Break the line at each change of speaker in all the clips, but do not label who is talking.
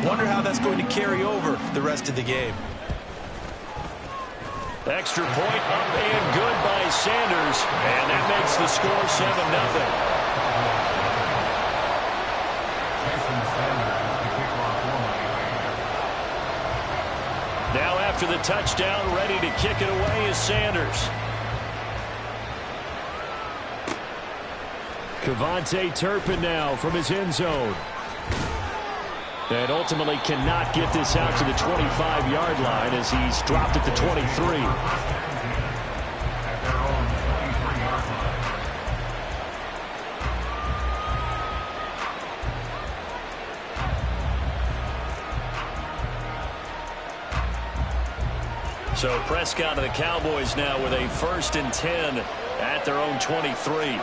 Wonder how that's going to carry over the rest of the game.
Extra point up and good by Sanders. And that makes the score 7-0. Now after the touchdown, ready to kick it away is Sanders. Kevontae Turpin now from his end zone. And ultimately cannot get this out to the 25-yard line as he's dropped at the 23. So Prescott and the Cowboys now with a 1st and 10 at their own 23.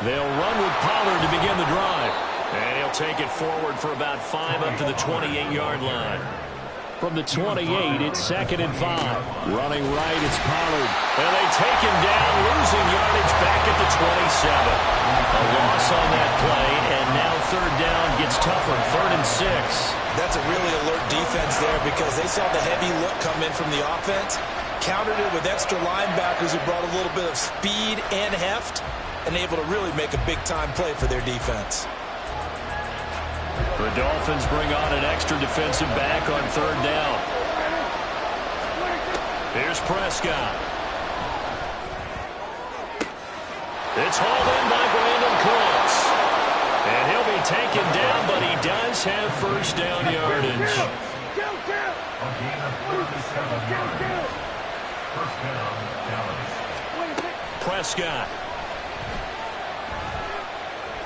They'll run with Pollard to begin the drive. And he'll take it forward for about 5 up to the 28-yard line. From the 28, it's 2nd and 5. Running right, it's Pollard. And they take him down, losing yardage back at the 27. A loss on that play, and now 3rd down gets tougher, 3rd and 6.
That's a really alert defense there because they saw the heavy look come in from the offense, countered it with extra linebackers who brought a little bit of speed and heft, and able to really make a big-time play for their defense.
The Dolphins bring on an extra defensive back on 3rd down. Here's Prescott. It's hauled in by Brandon Cooks. And he'll be taken down, but he does have 1st down yardage. Prescott.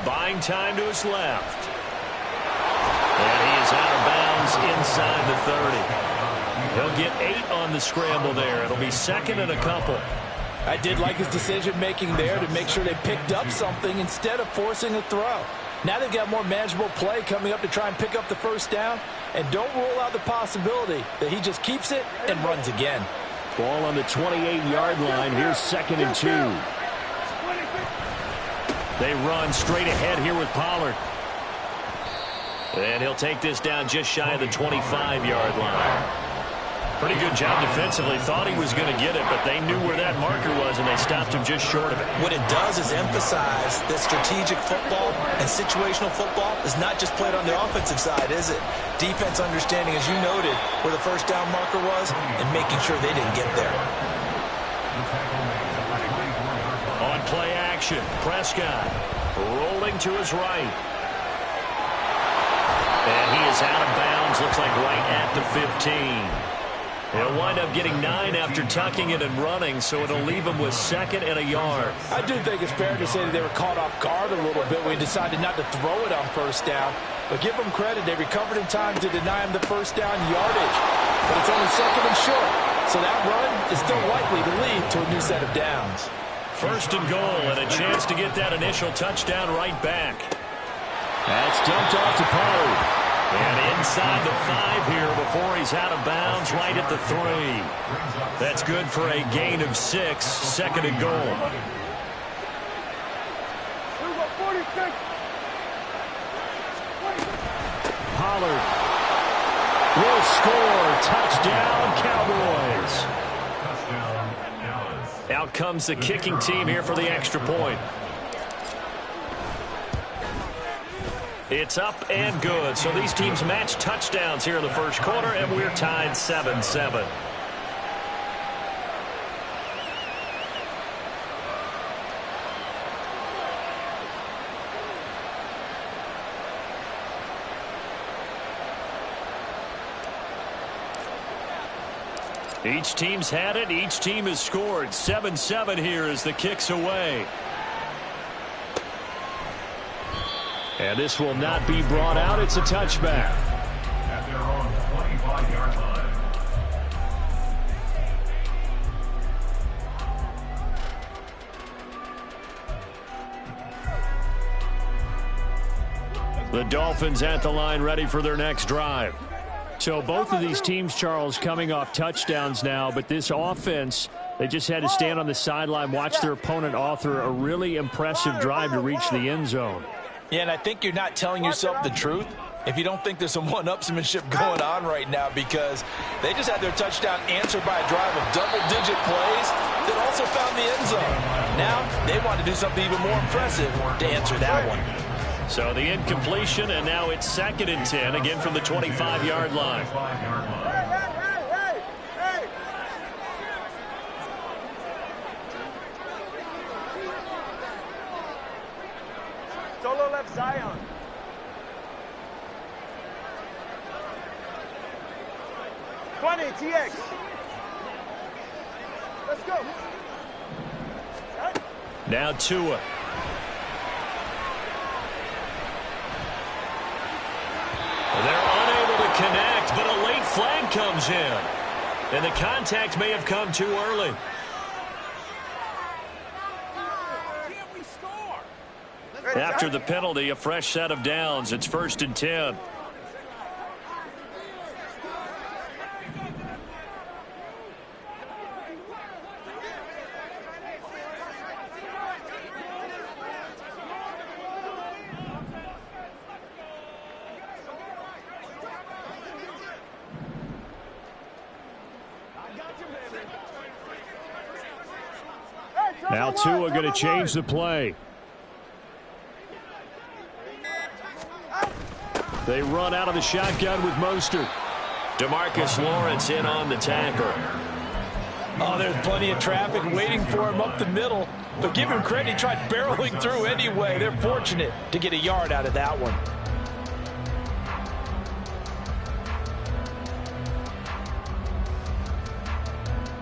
Buying time to his left. And he is out of bounds inside the 30. He'll get 8 on the scramble there. It'll be 2nd and a couple.
I did like his decision-making there to make sure they picked up something instead of forcing a throw. Now they've got more manageable play coming up to try and pick up the 1st down. And don't rule out the possibility that he just keeps it and runs again.
Ball on the 28-yard line. Here's 2nd and 2. They run straight ahead here with Pollard. And he'll take this down just shy of the 25-yard line. Pretty good job defensively. Thought he was going to get it, but they knew where that marker was, and they stopped him just short of it.
What it does is emphasize that strategic football and situational football is not just played on the offensive side, is it? Defense understanding, as you noted, where the 1st down marker was and making sure they didn't get there.
On play action, Prescott rolling to his right. And he is out of bounds, looks like right at the 15. He'll wind up getting 9 after tucking it and running, so it'll leave him with 2nd and a yard.
I do think it's fair to say that they were caught off guard a little bit when he decided not to throw it on 1st down. But give them credit, they recovered in time to deny him the 1st down yardage. But it's only 2nd and short, so that run is still likely to lead to a new set of downs.
1st and goal, and a chance to get that initial touchdown right back. That's dumped off to Pollard. And inside the 5 here before he's out of bounds, right at the 3. That's good for a gain of 6, 2nd and goal. Pollard will score. Touchdown, Cowboys. Out comes the kicking team here for the extra point. It's up and good. So these teams match touchdowns here in the 1st quarter, and we're tied 7-7. Each team's had it. Each team has scored. 7-7 here as the kick's away. And this will not be brought out. It's a touchback. At their own 25-yard line. The Dolphins at the line ready for their next drive. So both of these teams, Charles, coming off touchdowns now, but this offense, they just had to stand on the sideline, watch their opponent author a really impressive drive to reach the end zone.
Yeah, and I think you're not telling yourself the truth if you don't think there's some one-upsmanship going on right now, because they just had their touchdown answered by a drive of double-digit plays that also found the end zone. Now they want to do something even more impressive to answer that one.
So the incompletion, and now it's 2nd and 10, again from the 25-yard line.
Solo left Zion. TX. Let's go.
Now Tua. They're unable to connect, but a late flag comes in. And the contact may have come too early. After the penalty, a fresh set of downs. It's 1st and 10. Now Tua going to change the play. They run out of the shotgun with Mostert. DeMarcus Lawrence in on the tackle.
Oh, there's plenty of traffic waiting for him up the middle. But give him credit, he tried barreling through anyway. They're fortunate to get a yard out of that one.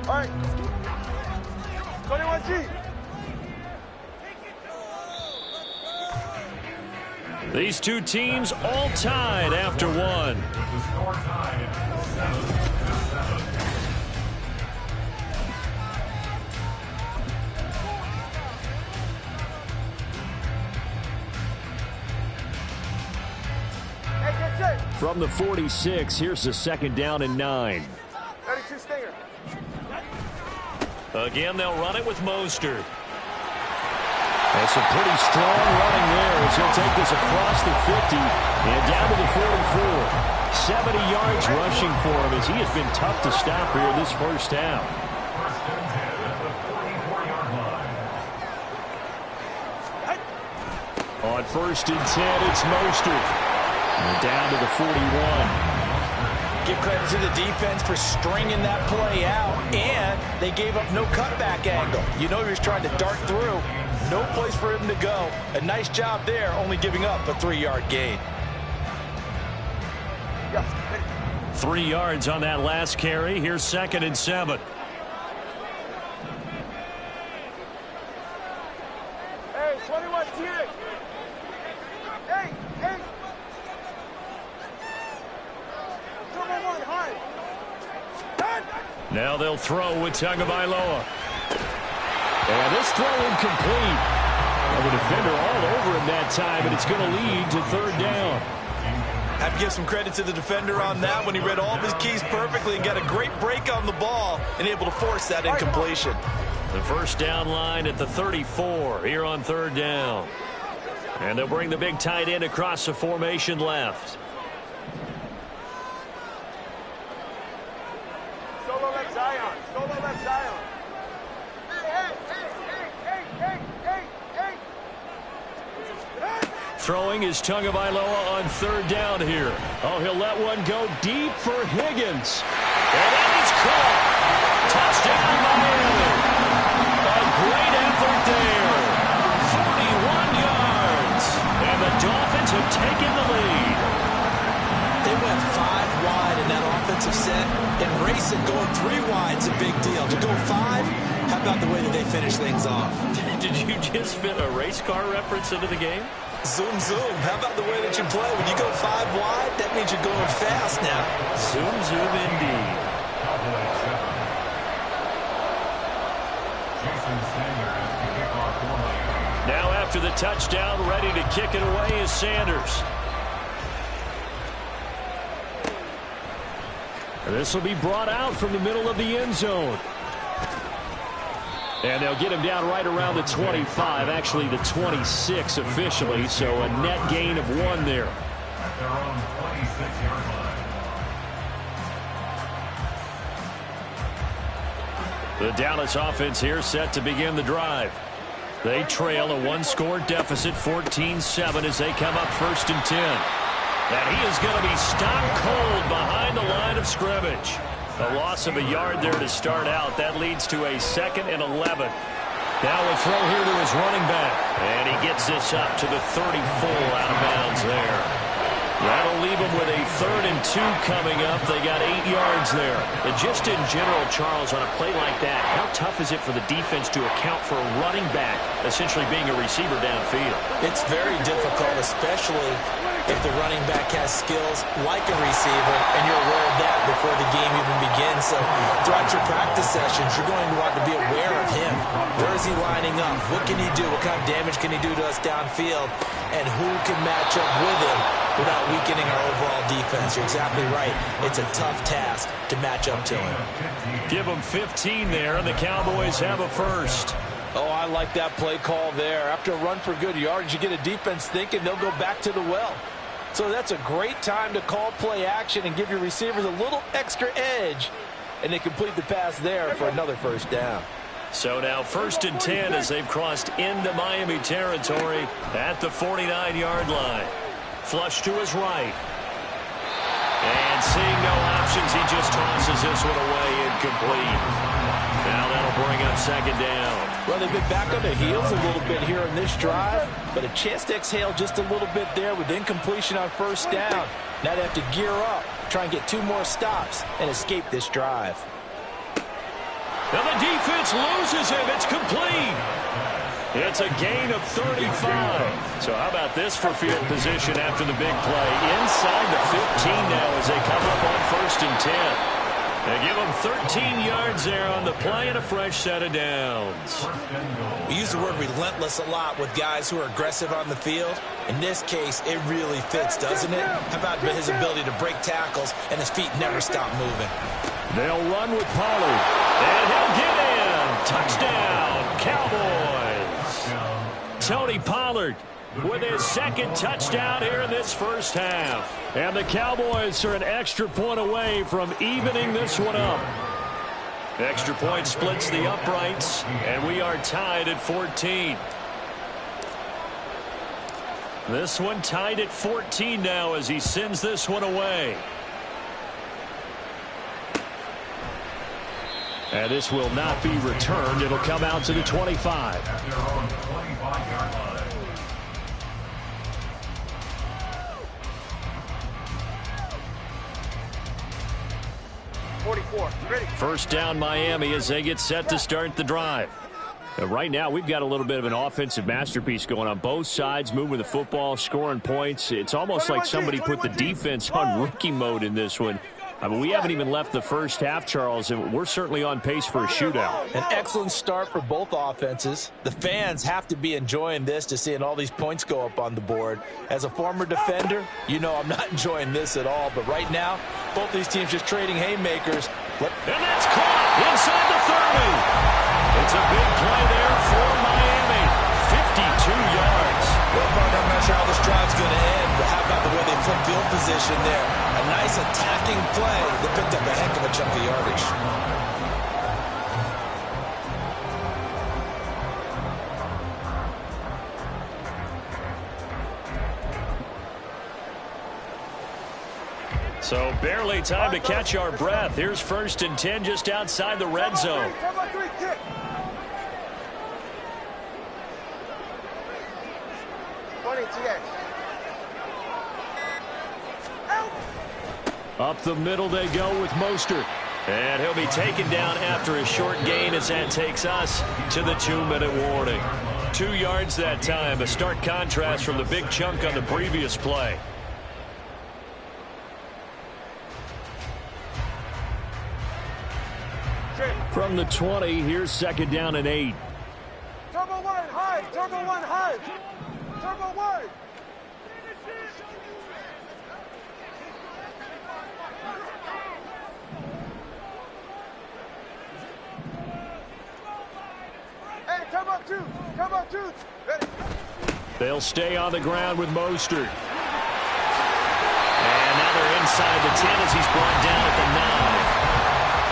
All right. 21G.
These two teams all tied after one. From the 46, here's the 2nd down and 9.
32 Stinger.
Again, they'll run it with Mostert. That's a pretty strong running there as he'll take this across the 50 and down to the 44. 70 yards rushing for him as he has been tough to stop here this first half. On 1st and 10, it's Mostert. And down to the 41.
Give credit to the defense for stringing that play out, and they gave up no cutback angle. You know he was trying to dart through. No place for him to go. A nice job there, only giving up a 3-yard gain.
3 yards on that last carry. Here's 2nd and 7.
Hey, 21 TX. Hey.
Now they'll throw with Tagovailoa. And this throw incomplete. Well, the defender all over him that time, and it's going to lead to 3rd down.
Have to give some credit to the defender on that when he read all of his keys perfectly and got a great break on the ball and able to force that incompletion.
The 1st down line at the 34 here on 3rd down. And they'll bring the big tight end across the formation left.
Solo left Zion.
Throwing is Tagovailoa on 3rd down here. Oh, he'll let one go deep for Higgins. And then he's caught. Touchdown, Miami. A great effort there. 41 yards. And the Dolphins have taken the lead.
They went 5 wide in that offensive set, and racing going 3 wide is a big deal. To go 5, how about the way that they finish things off?
Did you just fit a race car reference into the game?
Zoom, zoom. How about the way that you play? When you go 5 wide, that means you're going fast now.
Zoom, zoom indeed. Now after the touchdown, ready to kick it away is Sanders. This will be brought out from the middle of the end zone. And they'll get him down right around the 25, actually the 26 officially, so a net gain of 1 there.
their own 26-yard line.
The Dallas offense here set to begin the drive. They trail a one-score deficit, 14-7, as they come up 1st and 10. And he is going to be stopped cold behind the line of scrimmage. A loss of a yard there to start out. That leads to a 2nd and 11. Now a throw here to his running back. And he gets this up to the 34 out of bounds there. That'll leave him with a 3rd and 2 coming up. They got 8 yards there.
And just in general, Charles, on a play like that, how tough is it for the defense to account for a running back essentially being a receiver downfield?
It's very difficult, especially if the running back has skills like a receiver, and you're aware of that before the game even begins. So throughout your practice sessions, you're going to want to be aware of him. Where is he lining up? What can he do? What kind of damage can he do to us downfield? And who can match up with him without weakening our overall defense? You're exactly right. It's a tough task to match up to him.
Give him 15 there, and the Cowboys have a first.
Oh, I like that play call there. After a run for good yardage, you get a defense thinking they'll go back to the well. So that's a great time to call play action and give your receivers a little extra edge. And they complete the pass there for another first down.
So now 1st and 10 as they've crossed into Miami territory at the 49-yard line. Flush to his right. And seeing no options, he just tosses this one away incomplete. Now that'll bring up 2nd down.
Well, they've been back on their heels a little bit here in this drive, but a chance to exhale just a little bit there with incompletion on 1st down. Now they have to gear up, try and get 2 more stops, and escape this drive.
Now the defense loses him. It's complete. It's a gain of 35. So how about this for field position after the big play? Inside the 15 now as they come up on 1st and 10. They give them 13 yards there on the play and a fresh set of downs.
We use the word relentless a lot with guys who are aggressive on the field. In this case, it really fits, doesn't it? How about his ability to break tackles and his feet never stop moving?
They'll run with Pollard. And he'll get in. Touchdown, Cowboys. Tony Pollard with his 2nd touchdown here in this first half. And the Cowboys are an extra point away from evening this one up. Extra point splits the uprights, and we are tied at 14. This one tied at 14 now as he sends this one away. And this will not be returned. It'll come out to the 25.
At their own 25-yard line.
44. Ready.
1st down Miami as they get set to start the drive. Right now we've got a little bit of an offensive masterpiece going on both sides, moving the football, scoring points. It's almost like somebody put the defense on rookie mode in this one. I mean, we haven't even left the first half, Charles, and we're certainly on pace for a shootout.
An excellent start for both offenses. The fans have to be enjoying this to seeing all these points go up on the board. As a former defender, you know I'm not enjoying this at all. But right now, both these teams just trading haymakers.
And that's caught inside the 30. It's a big play there for Miami. 52 yards.
Well, partner, I'm not sure how this drive's going to end, but how about the way they flip field position there? A nice attacking play that picked up a heck of a chunk of yardage.
So barely time to catch our breath. Here's 1st and 10 just outside the red zone.
20 TX.
Up the middle they go with Mostert. And he'll be taken down after a short gain as that takes us to the 2-minute warning. 2 yards that time, a stark contrast from the big chunk on the previous play. From the 20, here's 2nd down and 8.
Turbo wide, high. Turbo one, high. Turbo wide. Hey, turbo two. Turbo two. Ready.
They'll stay on the ground with Mostert. inside the 10 as he's brought down at the 9.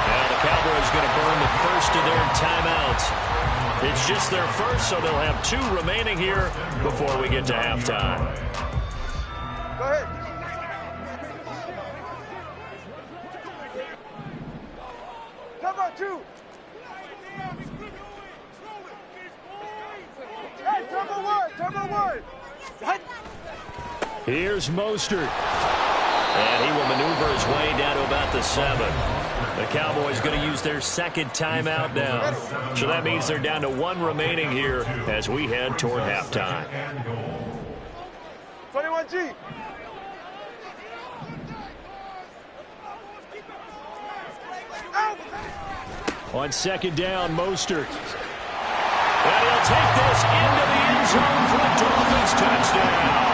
Now the Cowboys going to burn the first of their timeouts. It's just their first, so they'll have 2 remaining here before we get to halftime.
Go ahead. Number 2. Hey, number 1.
Here's Mostert. And he will maneuver his way down to about the 7. The Cowboys going to use their second timeout now. So that means they're down to 1 remaining here as we head toward halftime.
21G.
On second down, Mostert. And he'll take this into the end zone for a Dolphins touchdown.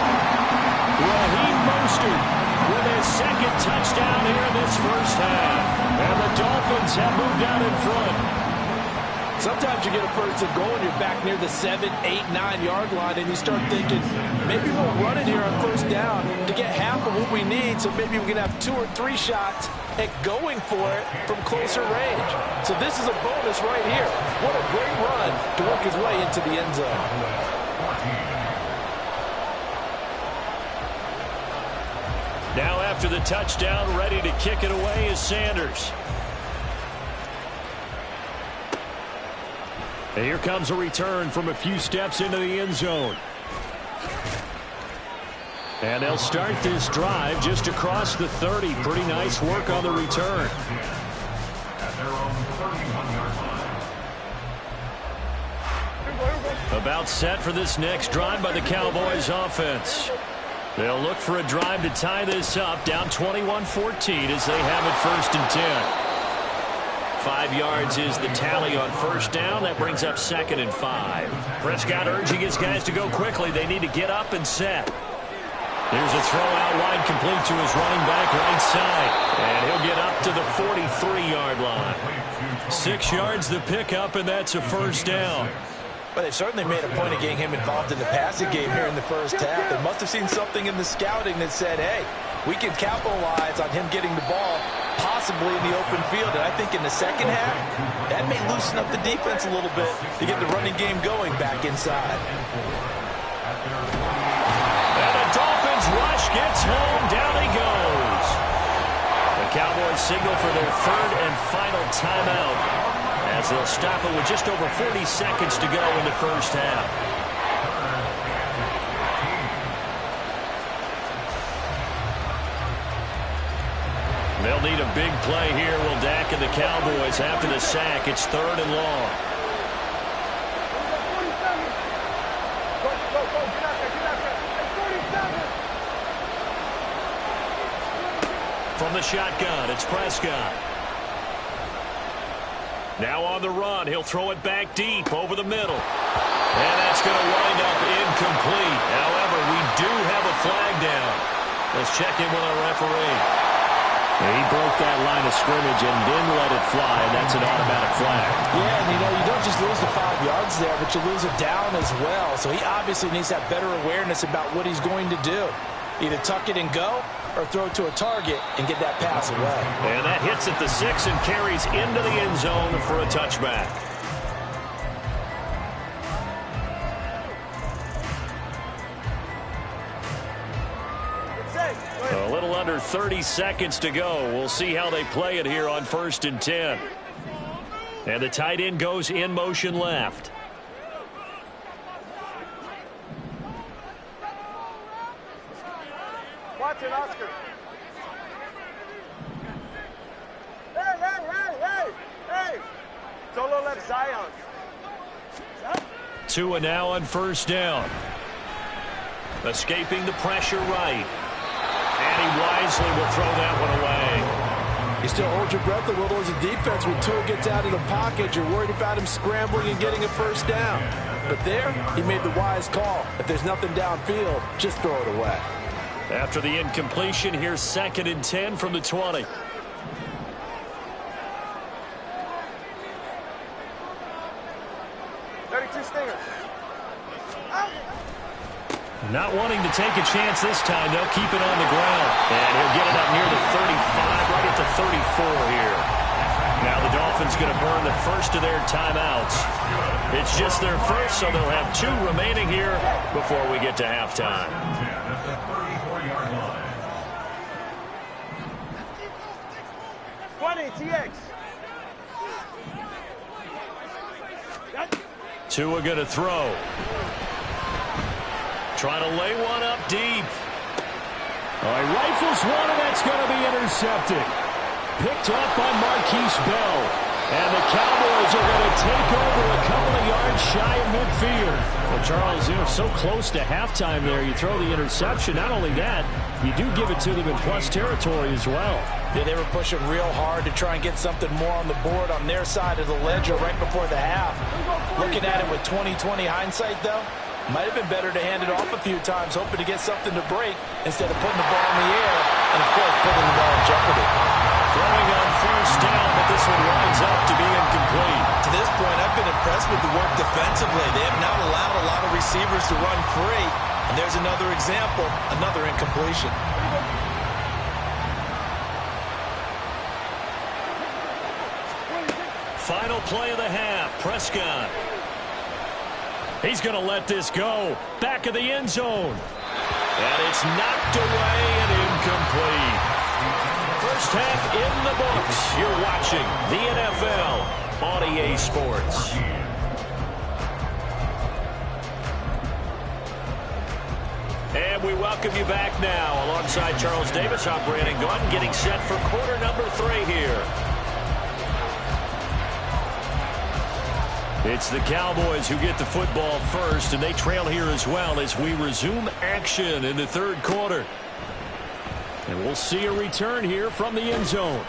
Raheem Mostert with his second touchdown here in this first half. And the Dolphins have moved out in front.
Sometimes you get a first and goal and you're back near the 7, 8, 9-yard line, and you start thinking, maybe we'll run it here on first down to get half of what we need, so maybe we can have 2 or 3 shots at going for it from closer range. So this is a bonus right here. What a great run to work his way into the end zone.
Now after the touchdown, ready to kick it away is Sanders. And here comes a return from a few steps into the end zone. And they'll start this drive just across the 30. Pretty nice work on the return. About set for this next drive by the Cowboys offense. They'll look for a drive to tie this up, down 21-14 as they have it first and 10. 5 yards is the tally on first down. That brings up 2nd and 5. Prescott urging his guys to go quickly. They need to get up and set. Here's a throw out wide, complete to his running back right side. And he'll get up to the 43-yard line. 6 yards the pickup, and that's a first down.
But they certainly made a point of getting him involved in the passing game here in the first half. They must have seen something in the scouting that said, hey, we can capitalize on him getting the ball possibly in the open field. And I think in the second half, that may loosen up the defense a little bit to get the running game going back inside.
And the Dolphins rush gets home. Down he goes. The Cowboys signal for their 3rd and final timeout as they'll stop it with just over 40 seconds to go in the first half. They'll need a big play here. Will Dak and the Cowboys after the sack. It's 3rd and long. From the shotgun, it's Prescott. Now on the run, he'll throw it back deep over the middle. And that's going to wind up incomplete. However, we do have a flag down. Let's check in with our referee. He broke that line of scrimmage and didn't let it fly, and that's an automatic flag.
Yeah, and you don't just lose the 5 yards there, but you lose it down as well. So he obviously needs to have better awareness about what he's going to do. Either tuck it and go or throw it to a target and get that pass away.
And that hits at the 6 and carries into the end zone for a touchback. A little under 30 seconds to go. We'll see how they play it here on 1st and 10. And the tight end goes in motion left.
Watch it, Oscar. Hey! Solo left Zion.
2 and now on first down. Escaping the pressure right. And he wisely will throw that one away.
You still hold your breath a little as a defense. When Tua gets out of the pocket, you're worried about him scrambling and getting a first down. But there, he made the wise call. If there's nothing downfield, just throw it away.
After the incompletion, here's 2nd and 10 from the 20. Not wanting to take a chance this time. They'll keep it on the ground. And he'll get it up near the
is going to burn the first of their timeouts. It's just their first, so they'll have 2 remaining here before we get to halftime.
10 at the 34-yard line.
20, TX.
Tua going to throw. Trying to lay one up deep.
He rifles one, and that's going to be intercepted. Picked up by Marquise Bell. And the Cowboys are going to take over a couple of yards shy of midfield. Well, Charles, so close to halftime there. You throw the interception. Not only that, you do give it to them in plus territory as well.
Yeah, they were pushing real hard to try and get something more on the board on their side of the ledger right before the half. Looking at it with 20/20 hindsight, though, might have been better to hand it off a few times, hoping to get something to break instead of putting the ball in the air and, of course, putting the ball in jeopardy.
Throwing on first down, but this one winds up to be incomplete.
To this point, I've been impressed with the work defensively. They have not allowed a lot of receivers to run free. And there's another example, another incompletion.
Final play of the half, Prescott. He's going to let this go. Back of the end zone. And it's knocked away and incomplete. First half in the books. You're watching the NFL on EA Sports. And we welcome you back now alongside Charles Davis. I'm Brandon Gaudin getting set for quarter number 3 here. It's the Cowboys who get the football first, and they trail here as well as we resume action in the third quarter. And we'll see a return here from the end zone.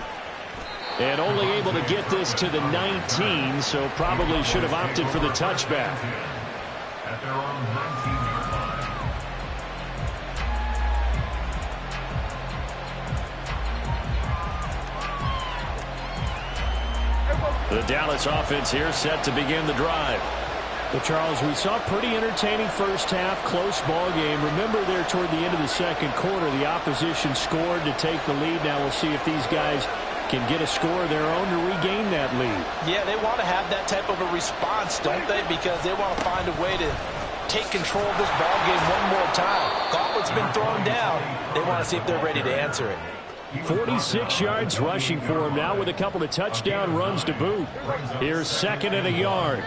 And only able to get this to the 19, so probably should have opted for the touchback.
At their own 19-yard line.
The Dallas offense here set to begin the drive.
Well, Charles, we saw a pretty entertaining first half, close ball game. Remember there toward the end of the second quarter, the opposition scored to take the lead. Now we'll see if these guys can get a score of their own to regain that lead.
Yeah, they want to have that type of a response, don't they? Because they want to find a way to take control of this ball game one more time. Gauntlet's been thrown down. They want to see if they're ready to answer it.
46 yards rushing for him now with a couple of touchdown runs to boot. Here's 2nd and a yard.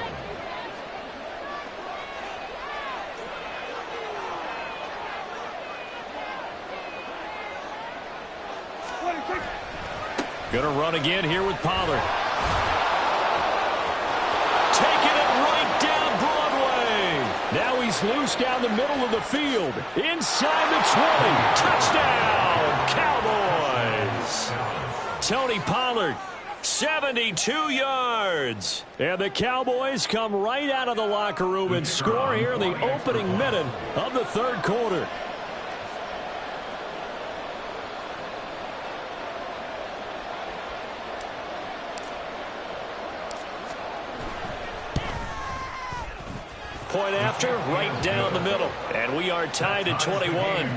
Gonna run again here with Pollard. Taking it right down Broadway.
Now he's loose down the middle of the field. Inside the 20. Touchdown, Cowboys.
Tony Pollard, 72 yards.
And the Cowboys come right out of the locker room and score here in the opening minute of the third quarter.
Point after, right down the middle. And we are tied at 21.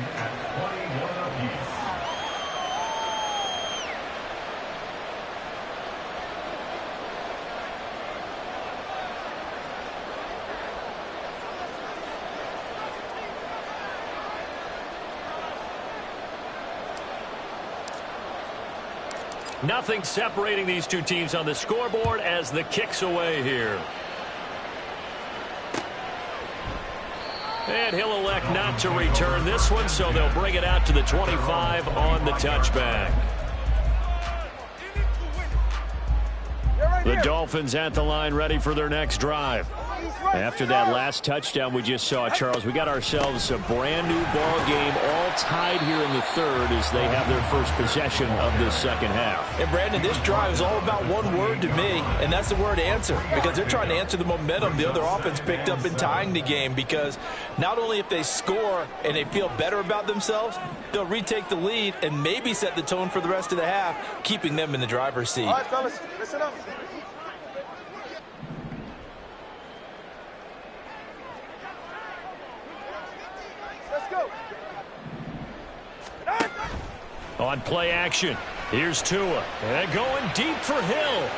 Nothing separating these two teams on the scoreboard as the kick's away here. And he'll elect not to return this one, so they'll bring it out to the 25 on the touchback. The Dolphins at the line ready for their next drive. After that last touchdown we just saw, Charles, we got ourselves a brand new ball game, all tied here in the third as they have their first possession of this second half.
And Brandon, this drive is all about one word to me, and that's the word answer, because they're trying to answer the momentum the other offense picked up in tying the game, because not only if they score and they feel better about themselves, they'll retake the lead and maybe set the tone for the rest of the half, keeping them in the driver's seat.
All right, fellas, listen up. Let's go.
On play action, here's Tua. And going deep for Hill.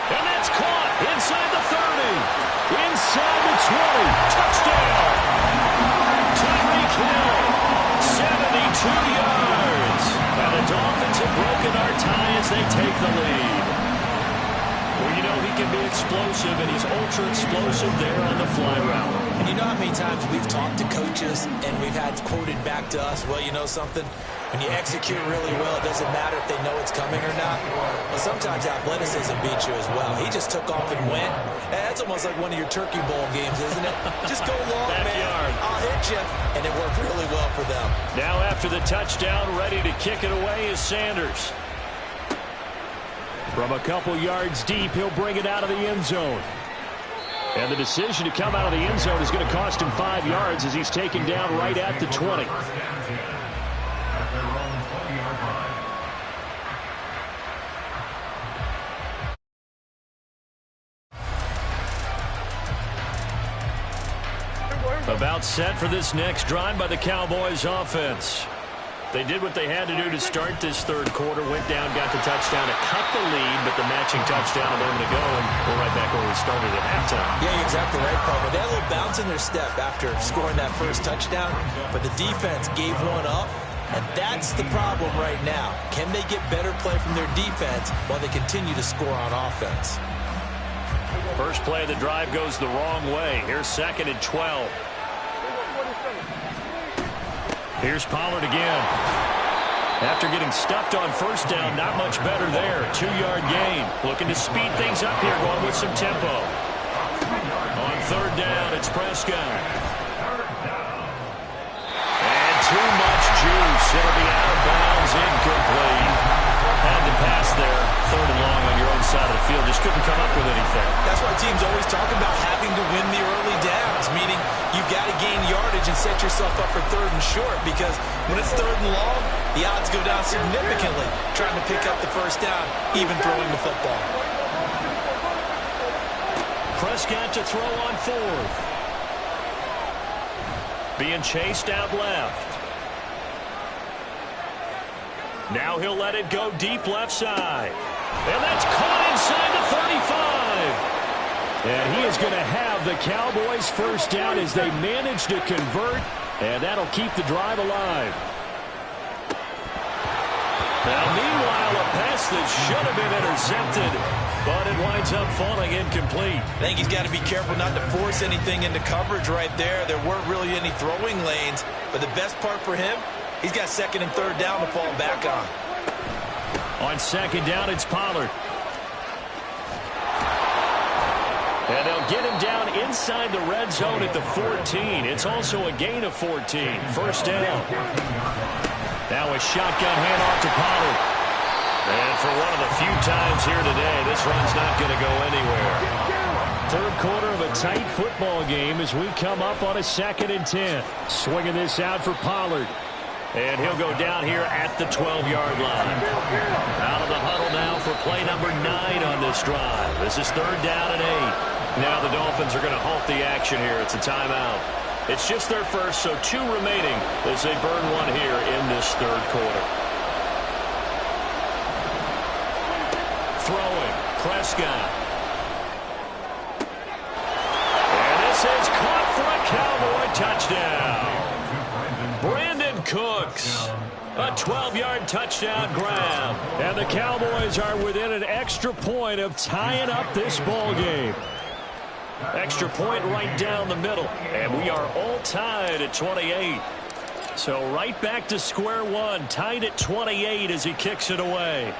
And that's caught inside the 30. Inside the 20. Touchdown. Tyreek Hill. 72 yards. And the Dolphins have broken our tie as they take the lead. Well, you know, he can be explosive, and he's ultra-explosive there on the fly route.
And you know how many times we've talked to coaches and we've had quoted back to us, well, you know something? When you execute really well, it doesn't matter if they know it's coming or not. Well, sometimes athleticism beats you as well. He just took off and went. That's almost like one of your Turkey Bowl games, isn't it? Just go long, man. I'll hit you. And it worked really well for them.
Now after the touchdown, ready to kick it away is Sanders. From a couple yards deep, he'll bring it out of the end zone. And the decision to come out of the end zone is going to cost him 5 yards as he's taken down right at the 20. About set for this next drive by the Cowboys offense. They did what they had to do to start this third quarter. Went down, got the touchdown to cut the lead, but the matching touchdown a moment ago, and we're right back where we started at halftime.
Yeah, you're exactly right, partner. They had a little bounce in their step after scoring that first touchdown, but the defense gave one up, and that's the problem right now. Can they get better play from their defense while they continue to score on offense?
First play of the drive goes the wrong way. Here's 2nd and 12. Here's Pollard again. After getting stuffed on first down, not much better there. 2-yard gain. Looking to speed things up here, going with some tempo. On 3rd down, it's Prescott. And too much juice. It'll be out of bounds, incomplete. Had to pass there. 3rd and long on your own side of the field. Just couldn't come up with anything.
That's why teams always talk about having to win the early downs, meaning you've got to gain yardage and set yourself up for 3rd and short, because when it's 3rd and long, the odds go down significantly trying to pick up the first down, even throwing the football.
Prescott to throw on 4th. Being chased out left. Now he'll let it go deep left side. And that's caught inside the 35. And he is going to have the Cowboys first down as they manage to convert. And that'll keep the drive alive. Now, meanwhile, a pass that should have been intercepted, but it winds up falling incomplete.
I think he's got to be careful not to force anything into coverage right there. There weren't really any throwing lanes, but the best part for him, he's got 2nd and 3rd down to fall back on.
On 2nd down, it's Pollard. And they'll get him down inside the red zone at the 14. It's also a gain of 14. First down. Now a shotgun handoff to Pollard. And for one of the few times here today, this run's not going to go anywhere. 3rd quarter of a tight football game as we come up on a 2nd and 10. Swinging this out for Pollard. And he'll go down here at the 12-yard line. Out of the huddle now for play number 9 on this drive. This is 3rd down and 8. Now the Dolphins are going to halt the action here. It's a timeout. It's just their first, so 2 remaining as they burn one here in this 3rd quarter. Throwing, Prescott. And this is caught for a Cowboy touchdown. Cooks, a 12-yard touchdown grab. And the Cowboys are within an extra point of tying up this ball game. Extra point right down the middle. And we are all tied at 28. So right back to square one, tied at 28 as he kicks it away.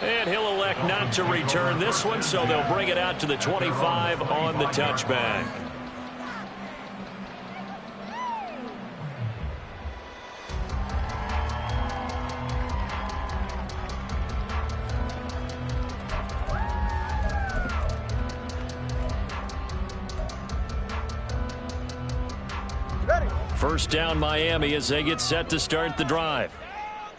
And he'll elect not to return this one, so they'll bring it out to the 25 on the touchback. First down Miami as they get set to start the drive.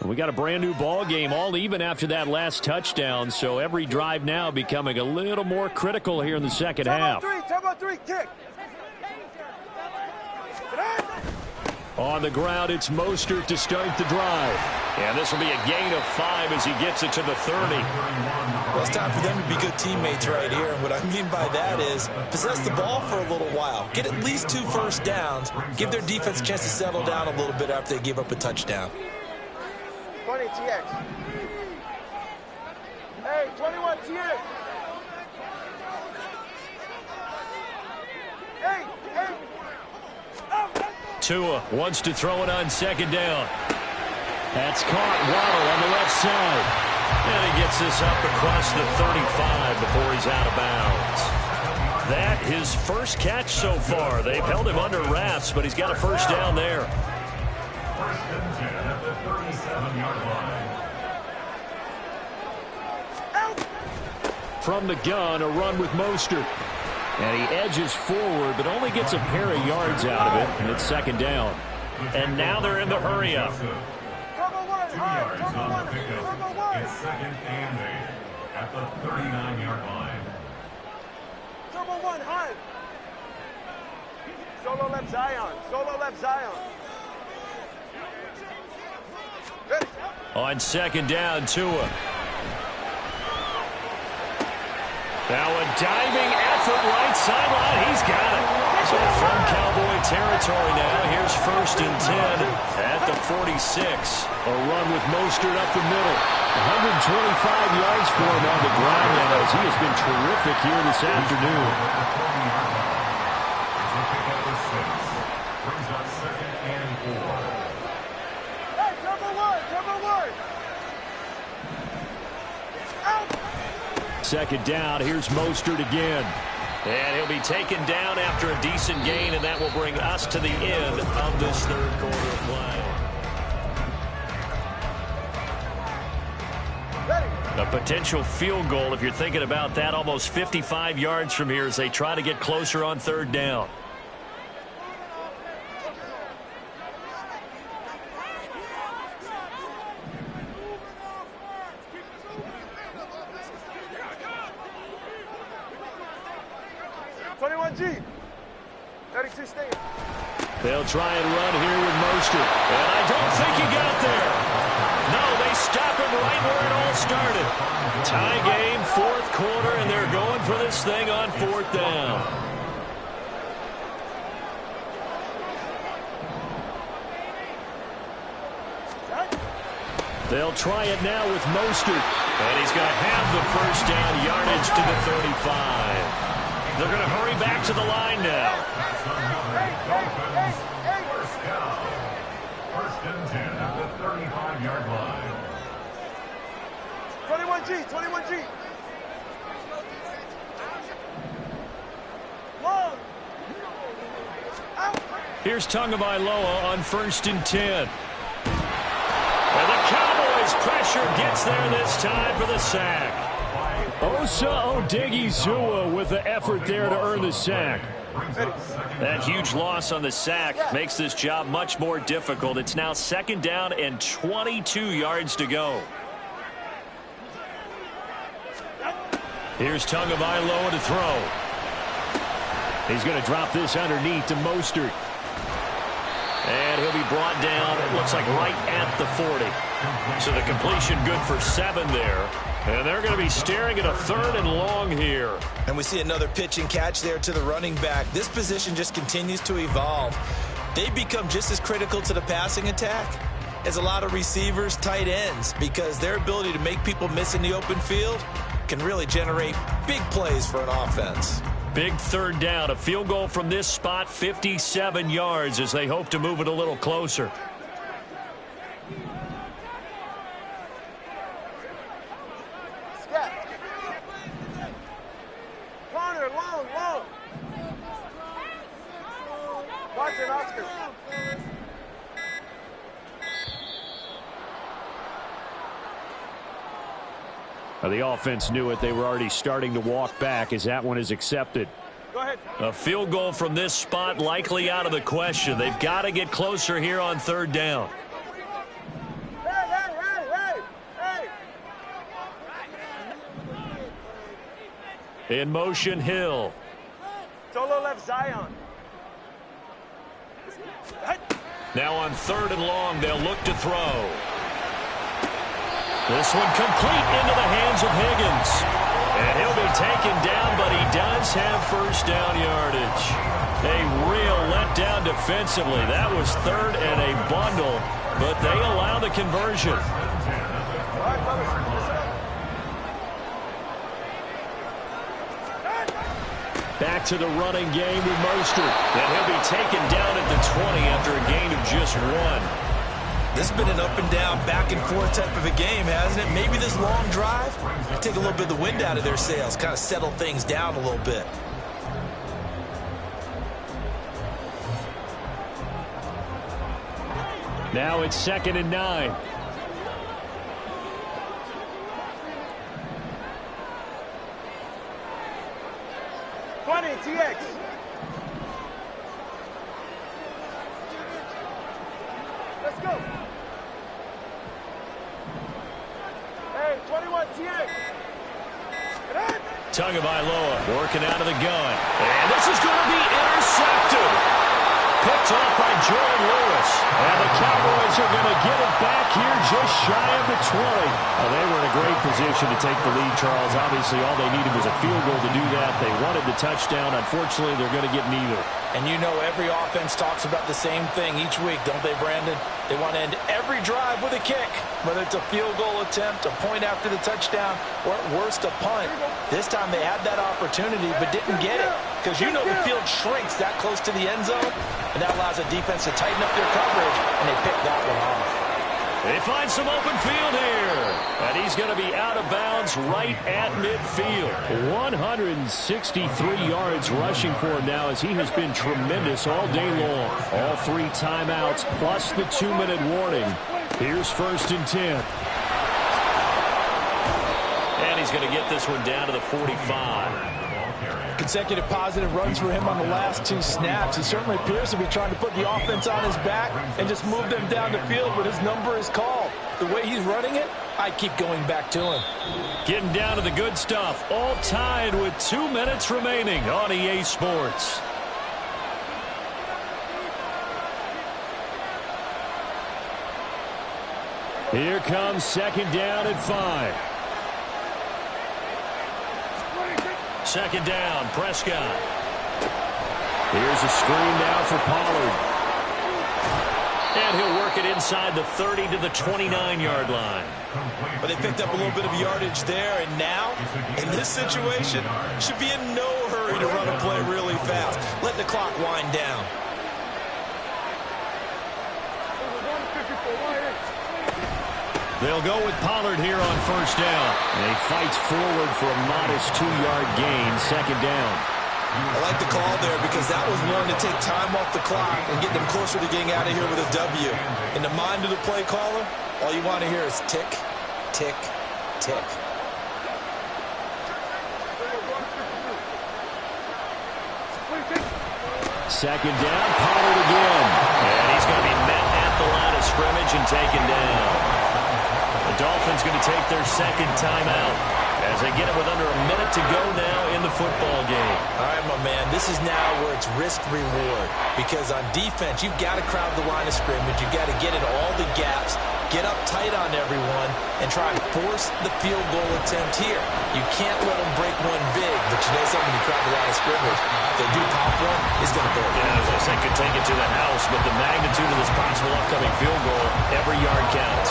We got a brand new ball game, all even after that last touchdown, so every drive now becoming a little more critical here in the second half.
Tempo 3, kick.
On the ground, it's Mostert to start the drive. And this will be a gain of 5 as he gets it to the 30.
Well, it's time for them to be good teammates right here. And what I mean by that is possess the ball for a little while. Get at least 2 first downs. Give their defense a chance to settle down a little bit after they give up a touchdown.
20 TX. Hey, 21 TX. Hey, hey.
Tua wants to throw it on second down. That's caught. Waddle on the left side. And he gets this up across the 35 before he's out of bounds. That his first catch so far. They've held him under wraps, but he's got a first down there.
First and 10 at the 37-yard line.
From the gun, a run with Mostert. And he edges forward, but only gets a pair of yards out of it, and it's second down. And now they're in the hurry-up.
2 yards on the pickup. It's second and 8 at the 39-yard line.
Turbo 1, high. Solo left Zion. Solo left Zion. Ready.
On second down, Tua. Now a diving effort right sideline. He's got it. So from Cowboy territory now, here's first and 10 at the 46. A run with Mostert up the middle. 125 yards for him on the ground now as he has been terrific here this afternoon.
It's a pickup of 6. Brings up second and 4.
Hey, turbo 1, turbo 1. Out.
Second down, here's Mostert again. And he'll be taken down after a decent gain, and that will bring us to the end of this third quarter of play. A potential field goal, if you're thinking about that, almost 55 yards from here as they try to get closer on third down. They'll try and run here with Mostert. And I don't think he got there. No, they stop him right where it all started. Tie game, fourth quarter, and they're going for this thing on fourth down. They'll try it now with Mostert. And he's going to have the first down yardage to the 35. They're going to hurry back to the line now.
First and 10 at the 35-yard line.
21G, 21G. Long. Out.
Here's Tagovailoa on first and 10. And the Cowboys pressure gets there this time for the sack. Osa Odighizuwa with the effort there to earn the sack. That huge loss on the sack makes this job much more difficult. It's now second down and 22 yards to go. Here's Tagovailoa to throw. He's going to drop this underneath to Mostert. And he'll be brought down, it looks like right at the 40. So the completion good for 7 there. And they're going to be staring at a third and long here.
And we see another pitch and catch there to the running back. This position just continues to evolve. They become just as critical to the passing attack as a lot of receivers, tight ends, because their ability to make people miss in the open field can really generate big plays for an offense.
Big third down, a field goal from this spot, 57 yards as they hope to move it a little closer.
Corner, long, long. Watson, Oscar.
The offense knew it. They were already starting to walk back as that one is accepted.
Go ahead.
A field goal from this spot likely out of the question. They've got to get closer here on third down.
Hey.
In motion, Hill.
Solo left Zion.
Now on 3rd and long, they'll look to throw. This one complete into the hands of Higgins. And he'll be taken down, but he does have first down yardage. A real letdown defensively. That was 3rd and a bundle, but they allow the conversion. Back to the running game with Mostert. And he'll be taken down at the 20 after a gain of just 1.
This has been an up-and-down, back-and-forth type of a game, hasn't it? Maybe this long drive take a little bit of the wind out of their sails, kind of settle things down a little bit.
Now it's 2nd and 9.
TX. Let's go. Hey, 21 TX.
Tagovailoa working out of the gun. And this is going to be intercepted. Picked off by Jordan Lewis. And the Cowboys are going to get it back here just shy of the 20. Well, they were in a great position to take the lead, Charles. Obviously, all they needed was a field goal to do that. They wanted the touchdown. Unfortunately, they're going to get neither.
And you know every offense talks about the same thing each week, don't they, Brandon? They want to end every drive with a kick, whether it's a field goal attempt, a point after the touchdown, or at worst a punt. This time they had that opportunity but didn't get it because you know the field shrinks that close to the end zone, and that allows a defense to tighten up their coverage, and they pick that one off.
They find some open field here. And he's going to be out of bounds right at midfield. 163 yards rushing for him now as he has been tremendous all day long. All 3 timeouts plus the 2-minute warning. Here's 1st and 10. And he's going to get this one down to the 45.
Consecutive positive runs for him on the last 2 snaps. He certainly appears to be trying to put the offense on his back and just move them down the field, but his number is called. The way he's running it, I keep going back to him.
Getting down to the good stuff. All tied with 2 minutes remaining on EA Sports. Here comes 2nd down at 5. 2nd down, Prescott. Here's a screen now for Pollard. And he'll work it inside the 30 to the 29-yard line.
But they picked up a little bit of yardage there, and now, in this situation, should be in no hurry to run a play really fast. Let the clock wind down.
They'll go with Pollard here on 1st down. And he fights forward for a modest 2-yard gain, 2nd down.
I like the call there because that was one to take time off the clock and get them closer to getting out of here with a W. In the mind of the play caller, all you want to hear is tick, tick, tick.
Second down, Pollard again. And he's going to be met at the line of scrimmage and taken down. The Dolphins going to take their 2nd timeout as they get it with under a minute to go now in the football game.
All right, my man, this is now where it's risk-reward because on defense, you've got to crowd the line of scrimmage. You've got to get in all the gaps, get up tight on everyone, and try and force the field goal attempt here. You can't let them break one big, but you know something, you crowd the line of scrimmage. If they do pop one, it's going to go.
Yeah, as I said, could take it to the house, but the magnitude of this possible upcoming field goal, every yard counts.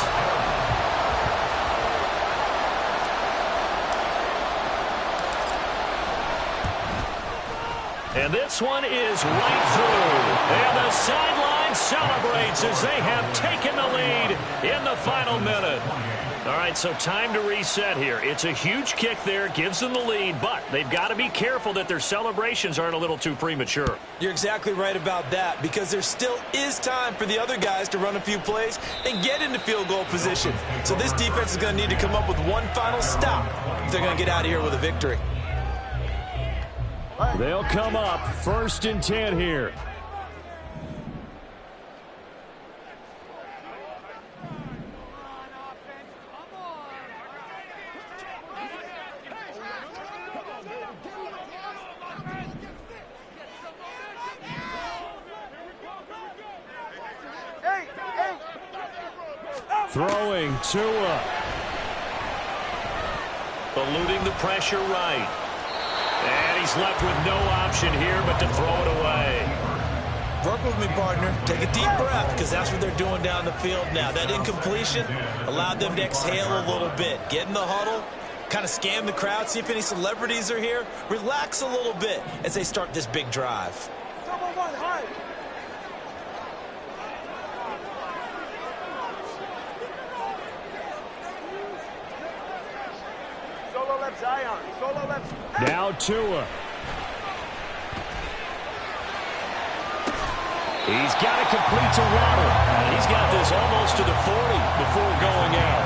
And this one is right through. And the sideline celebrates as they have taken the lead in the final minute. All right, so time to reset here. It's a huge kick there, gives them the lead, but they've got to be careful that their celebrations aren't a little too premature.
You're exactly right about that because there still is time for the other guys to run a few plays and get into field goal position. So this defense is going to need to come up with one final stop if they're going to get out of here with a victory.
They'll come up 1st and 10 here. Throwing Tua.
Eluding the pressure right. And he's left with no option here but to throw it away.
Work with me, partner. Take a deep breath, because that's what they're doing down the field now. That incompletion allowed them to exhale a little bit. Get in the huddle, kind of scan the crowd, see if any celebrities are here. Relax a little bit as they start this big drive.
Turbo 1, high. Solo left Zion. Solo left.
Now Tua. He's got it complete to Waddle.
He's got this almost to the 40 before going out.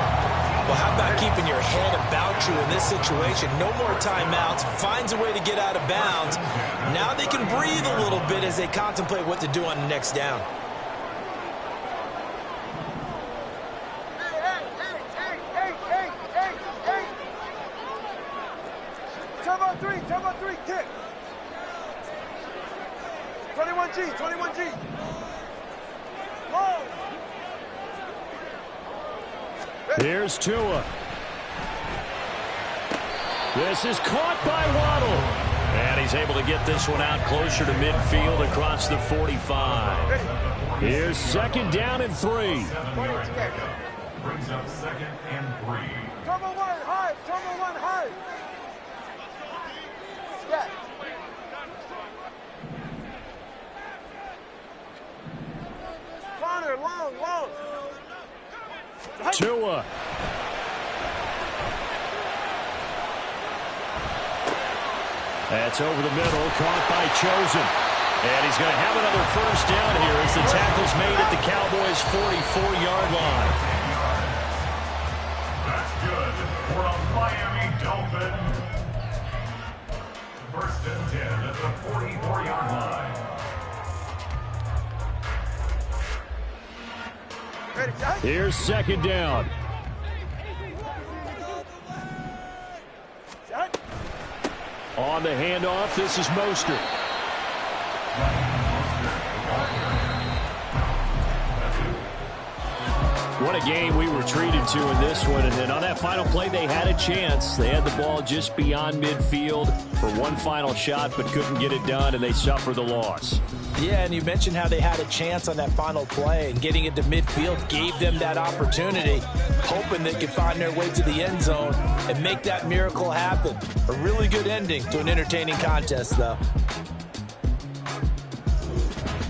Well, how about keeping your head about you in this situation? No more timeouts. Finds a way to get out of bounds. Now they can breathe a little bit as they contemplate what to do on the next down.
Turbo 3, kick. 21G. Long.
Here's Tua. This is caught by Waddle.
And he's able to get this one out closer to midfield across the 45.
Here's second down and 3.
7 yards pickup. Brings up 2nd and 3.
Turbo 1, high. Turbo 1, high. Scat. Corner, long.
Tua. That's over the middle, caught by Chosen.
And he's going to have another first down here as the tackle's made at the Cowboys' 44-yard line.
That's good for a Miami Dolphin. First and 10 at the 44-yard line.
Ready, Jack?
Here's second down.
Jack?
On the handoff, this is Mostert. What a game we were treated to in this one. And then on that final play, they had a chance. They had the ball just beyond midfield for one final shot, but couldn't get it done, and they suffered the loss.
Yeah, and you mentioned how they had a chance on that final play, and getting it to midfield gave them that opportunity, hoping they could find their way to the end zone and make that miracle happen. A really good ending to an entertaining contest, though.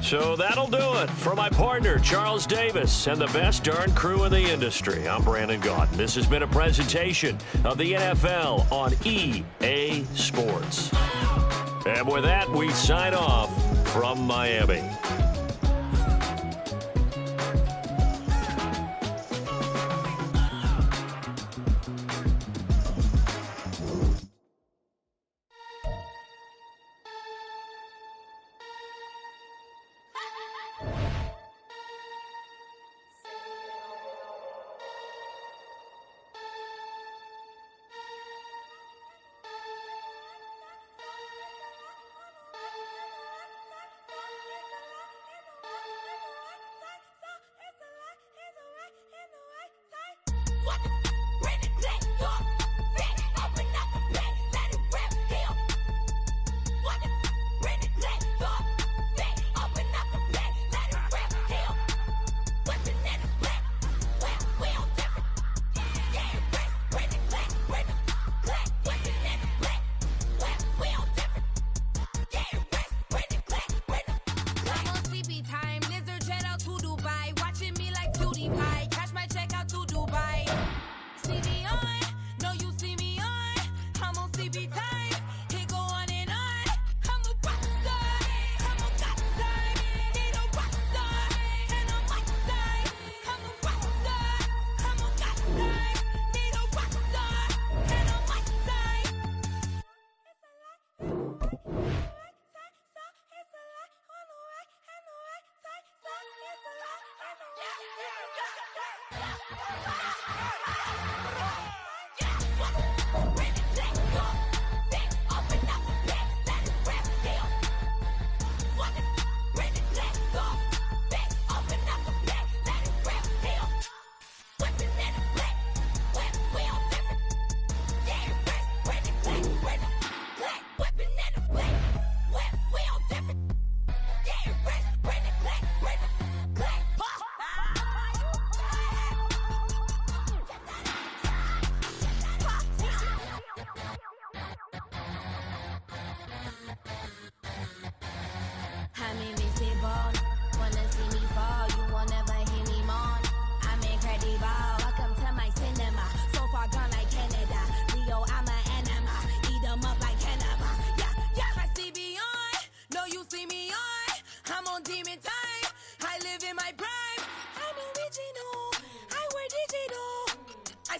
So that'll do it for my partner, Charles Davis, and the best darn crew in the industry. I'm Brandon Gaudin. This has been a presentation of the NFL on EA Sports. And with that, we sign off from Miami.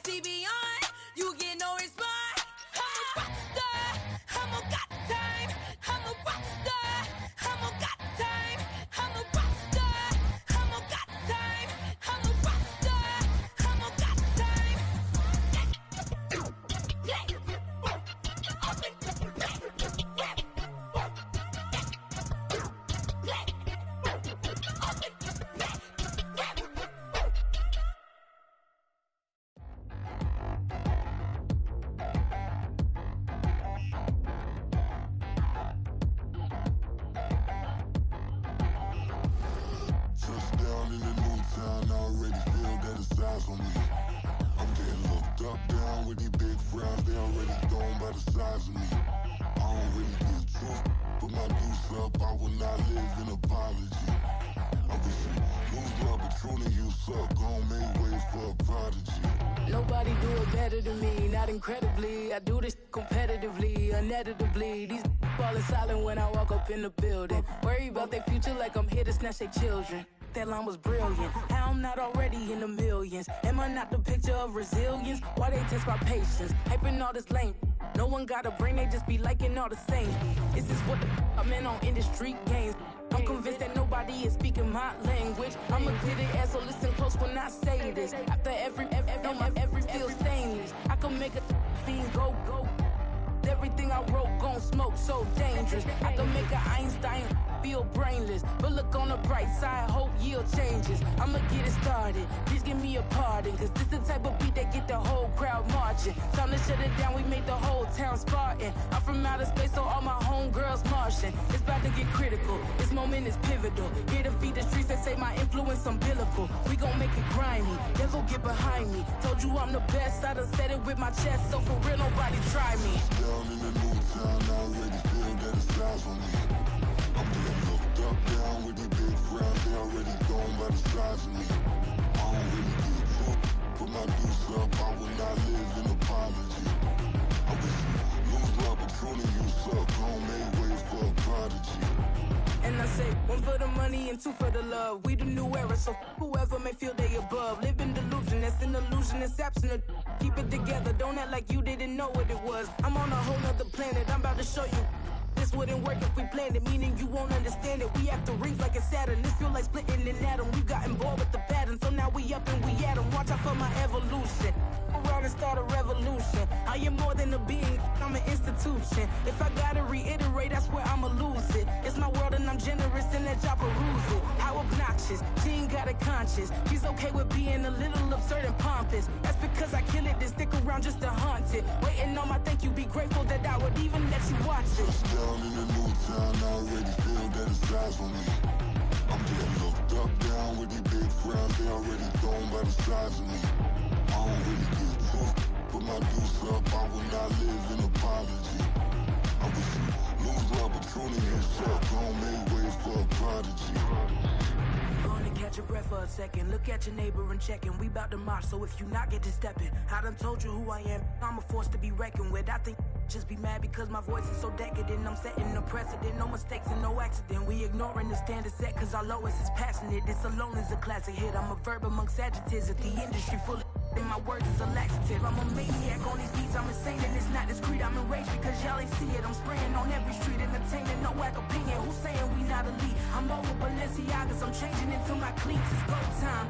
see beyond. You get no response. I'm a rock star. I'm a got time. I'm a rock star. I'm a got time. I'm a rock star. I'm a got time. I'm a rock star. I'm a got time.
Touchdown in the new town, I already feel that it's eyes on me. I'm getting looked up, down with these big frowns, they already gone by the size of me. I don't really give truth, but my deuce up, I will not live in apology. I wish you lose love, but truly you suck, gon' make way for a prodigy.
Nobody do it better than me, not incredibly. I do this competitively, uneditably. These falling silent when I walk up in the building. Worry about their future like I'm here to snatch their children. That line was brilliant. How I'm not already in the millions? Am I not the picture of resilience? Why they test my patience? Hyping all this lame. No one got a brain, they just be liking all the same. This is what the I'm in on industry games. I'm convinced that nobody is speaking my language. I'm a good ass, so listen close when I say this. After every feel stainless. I can make a fiend go. Everything I wrote gon' smoke, so dangerous. I can make an Einstein feel brainless. But look on the bright side, hope yield changes. I'ma get it started, please give me a pardon. Cause this the type of beat that get the whole crowd marching. Time to shut it down, we made the whole town Spartan. I'm from outer space, so all my homegirls Martian. It's about to get critical, this moment is pivotal. Here to feed the streets that say my influence umbilical. We gon' make it grimy, then go get behind me. Told you I'm the best, I done said it with my chest. So for real, nobody try me.
Down in the new town, I already feel that it's eyes on me. I'm getting looked up, down with these big frowns, they already gone by the size of me. I don't really give truth, but my deuce up, I will not live in apology. I wish you lose love, but truly you suck, gon' make way for a prodigy.
And I say, one for the money and two for the love. We the new era, so whoever may feel they above. Live in delusion, that's an illusion, it's absent. Keep it together, don't act like you didn't know what it was. I'm on a whole nother planet, I'm about to show you. This wouldn't work if we planned it, meaning you won't understand it. We have to rings like it's Saturn, this feel like splitting an atom. We got involved with the pattern, so now we up and we at 'em. Watch out for my evolution. Around and start a revolution. I am more than a being, I'm an institution. If I gotta reiterate, that's where I'ma lose it. It's my world and I'm generous and that y'all peruse it. How obnoxious, she ain't got a conscience. She's okay with being a little absurd and pompous. That's because I kill it, then stick around just to haunt it. Waiting on my thank you, be grateful that I would even let you watch this.
Down in the new town, I already feel that it's eyes on me. I'm getting looked up, down with these big frowns, they already gone by the size of me. I don't really give truth, but my deuce up, I will not live in apology. I wish you lose love, but truly you suck, gon' make way for a prodigy.
Gonna catch your breath for a second. Look at your neighbor and checking. We bout to march, so if you not get to stepping. I done told you who I am. I'm a force to be reckoned with. I think just be mad because my voice is so decadent. I'm setting a precedent. No mistakes and no accident. We ignoring the standard set cause our lowest is passionate. This alone is a classic hit. I'm a verb amongst adjectives. If the industry full of and my words is a laxative. I'm a maniac on these beats, I'm insane and it's not discreet. I'm enraged because y'all ain't see it. I'm spraying on every street, entertaining, no whack opinion. Who's saying we not elite? I'm over Balenciagas, I'm changing into my cleats. It's go time,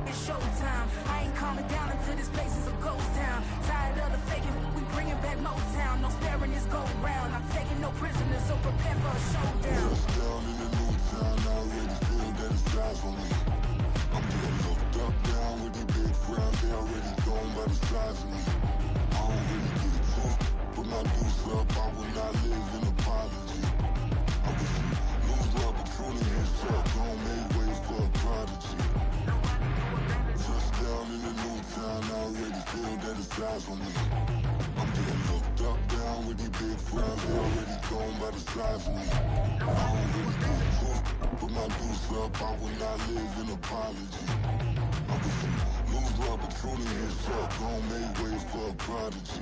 it's show time. I ain't calming down until this place is a ghost town. Tired of the faking, we bringing back Motown. No sparing this go round. I'm taking no prisoners, so prepare for a showdown.
Down in the new town, I already feel that it's eyes on me. I'm getting looked up, down with these big frowns, they already gone by the size of me. I don't really give truth, but my deuce up, I will not live in apology. I wish you lose love, but truly you suck, gon' make way for a prodigy. Touchdown in the new town, I already feel that it's eyes on me. I'm getting looked up, down with these big frowns, they already gone by the size of me. I don't really give truth, but my deuce up, I will not live in apology. I wish you lose love, but truly you suck, gon' make way for a prodigy.